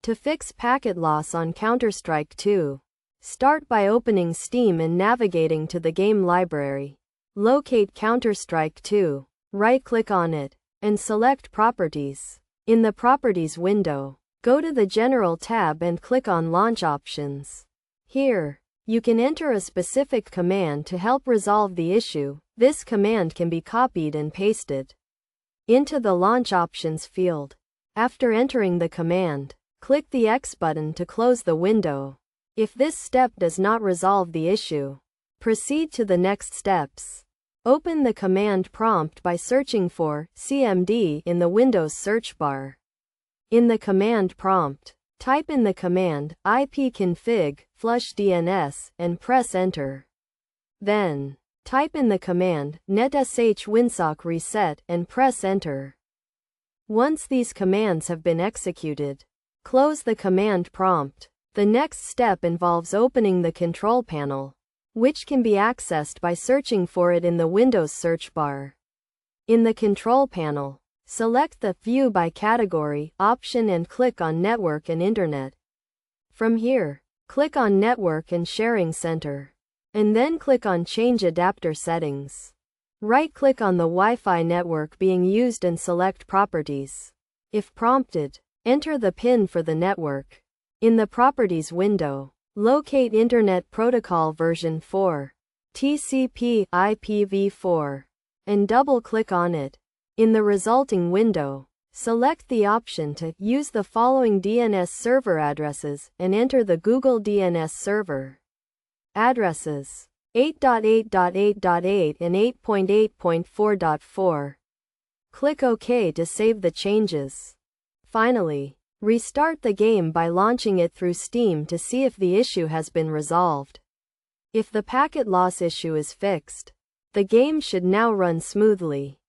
To fix packet loss on Counter-Strike 2, start by opening Steam and navigating to the game library. Locate Counter-Strike 2, right-click on it, and select Properties. In the Properties window, go to the General tab and click on Launch Options. Here, you can enter a specific command to help resolve the issue. This command can be copied and pasted into the Launch Options field. After entering the command, click the X button to close the window. If this step does not resolve the issue, proceed to the next steps. Open the command prompt by searching for CMD in the Windows search bar. In the command prompt, type in the command ipconfig flush DNS and press enter. Then, type in the command netsh winsock reset and press enter. Once these commands have been executed, close the command prompt. The next step involves opening the control panel, which can be accessed by searching for it in the Windows search bar. In the control panel, select the View by Category option and click on Network and Internet. From here, click on Network and Sharing Center, and then click on Change Adapter Settings. Right-click on the Wi-Fi network being used and select Properties. If prompted, enter the PIN for the network. In the Properties window, locate Internet Protocol version 4, TCP IPv4, and double-click on it. In the resulting window, select the option to use the following DNS server addresses and enter the Google DNS server addresses 8.8.8.8 and 8.8.4.4. Click OK to save the changes. Finally, restart the game by launching it through Steam to see if the issue has been resolved. If the packet loss issue is fixed, the game should now run smoothly.